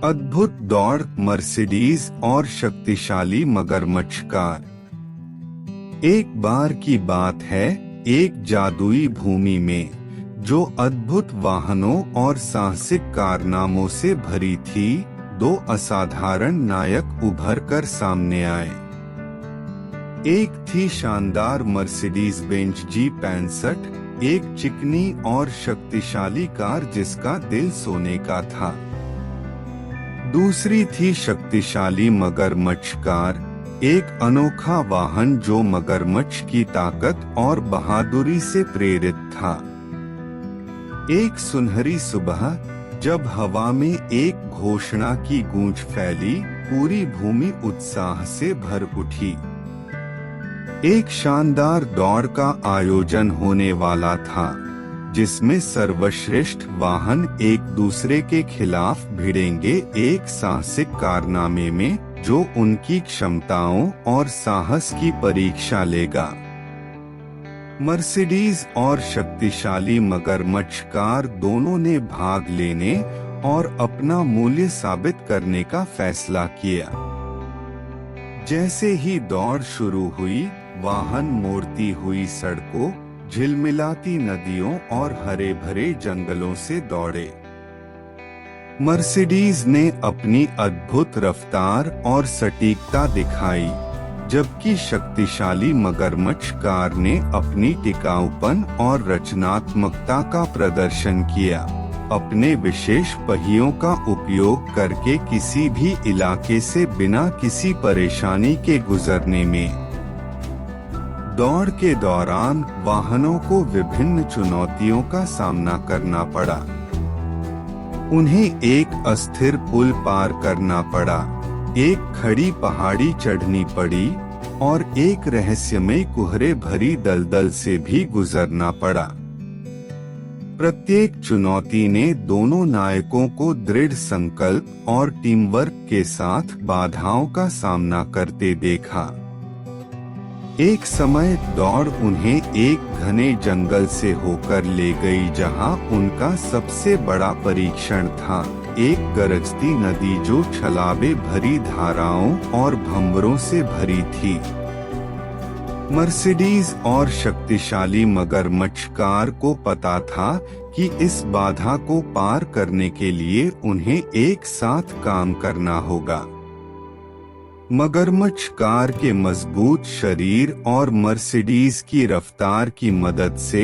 अद्भुत दौड़, मर्सिडीज और शक्तिशाली मगरमच्छ कार। एक बार की बात है, एक जादुई भूमि में जो अद्भुत वाहनों और साहसिक कारनामों से भरी थी, दो असाधारण नायक उभर कर सामने आए। एक थी शानदार मर्सिडीज बेंज G65, एक चिकनी और शक्तिशाली कार जिसका दिल सोने का था। दूसरी थी शक्तिशाली मगरमच्छ कार, एक अनोखा वाहन जो मगरमच्छ की ताकत और बहादुरी से प्रेरित था। एक सुनहरी सुबह जब हवा में एक घोषणा की गूंज फैली, पूरी भूमि उत्साह से भर उठी। एक शानदार दौड़ का आयोजन होने वाला था, जिसमें सर्वश्रेष्ठ वाहन एक दूसरे के खिलाफ भिड़ेंगे, एक साहसिक कारनामे में जो उनकी क्षमताओं और साहस की परीक्षा लेगा। मर्सिडीज और शक्तिशाली मगरमच्छ कार दोनों ने भाग लेने और अपना मूल्य साबित करने का फैसला किया। जैसे ही दौड़ शुरू हुई, वाहन मोड़ती हुई सड़कों, झिलमिलाती नदियों और हरे भरे जंगलों से दौड़े। मर्सिडीज ने अपनी अद्भुत रफ्तार और सटीकता दिखाई, जबकि शक्तिशाली मगरमच्छ कार ने अपनी टिकाऊपन और रचनात्मकता का प्रदर्शन किया, अपने विशेष पहियों का उपयोग करके किसी भी इलाके से बिना किसी परेशानी के गुजरने में। दौड़ के दौरान वाहनों को विभिन्न चुनौतियों का सामना करना पड़ा। उन्हें एक अस्थिर पुल पार करना पड़ा, एक खड़ी पहाड़ी चढ़नी पड़ी और एक रहस्यमय कुहरे भरी दलदल से भी गुजरना पड़ा। प्रत्येक चुनौती ने दोनों नायकों को दृढ़ संकल्प और टीम वर्क के साथ बाधाओं का सामना करते देखा। एक समय दौड़ उन्हें एक घने जंगल से होकर ले गई, जहां उनका सबसे बड़ा परीक्षण था, एक गरजती नदी जो छलावे भरी धाराओं और भंवरों से भरी थी। मर्सिडीज और शक्तिशाली मगरमच्छ कार को पता था कि इस बाधा को पार करने के लिए उन्हें एक साथ काम करना होगा। मगरमच्छ कार के मजबूत शरीर और मर्सिडीज की रफ्तार की मदद से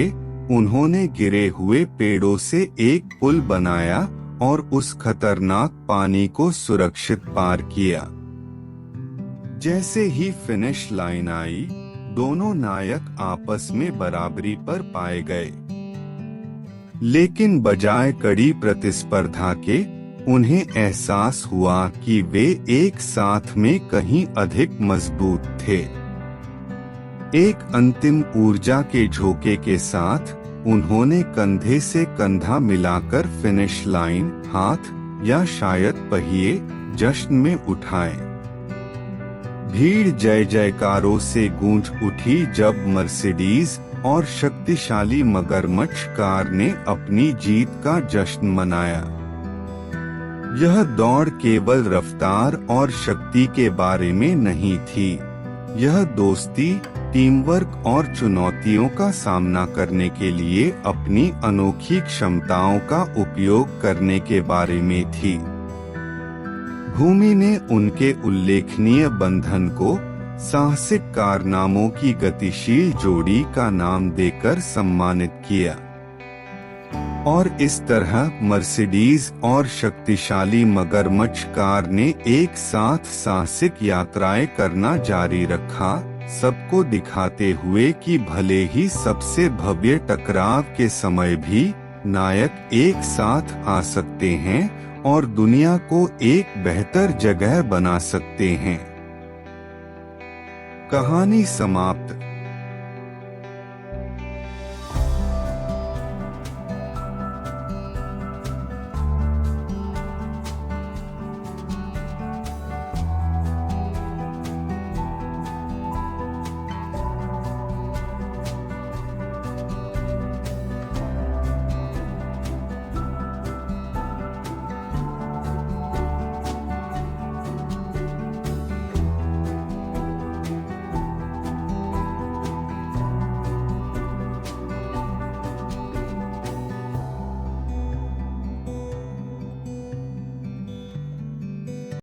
उन्होंने गिरे हुए पेड़ों से एक पुल बनाया और उस खतरनाक पानी को सुरक्षित पार किया। जैसे ही फिनिश लाइन आई, दोनों नायक आपस में बराबरी पर पाए गए, लेकिन बजाय कड़ी प्रतिस्पर्धा के उन्हें एहसास हुआ कि वे एक साथ में कहीं अधिक मजबूत थे। एक अंतिम ऊर्जा के झोंके के साथ उन्होंने कंधे से कंधा मिलाकर फिनिश लाइन, हाथ या शायद पहिए जश्न में उठाए। भीड़ जय जयकारों से गूंज उठी जब मर्सिडीज और शक्तिशाली मगरमच्छ कार ने अपनी जीत का जश्न मनाया। यह दौड़ केवल रफ्तार और शक्ति के बारे में नहीं थी, यह दोस्ती, टीम वर्क और चुनौतियों का सामना करने के लिए अपनी अनोखी क्षमताओं का उपयोग करने के बारे में थी। भूमि ने उनके उल्लेखनीय बंधन को साहसिक कारनामों की गतिशील जोड़ी का नाम देकर सम्मानित किया। और इस तरह मर्सिडीज और शक्तिशाली मगरमच्छ कार ने एक साथ साहसिक यात्राएं करना जारी रखा, सबको दिखाते हुए कि भले ही सबसे भव्य टकराव के समय भी नायक एक साथ आ सकते हैं और दुनिया को एक बेहतर जगह बना सकते हैं। कहानी समाप्त।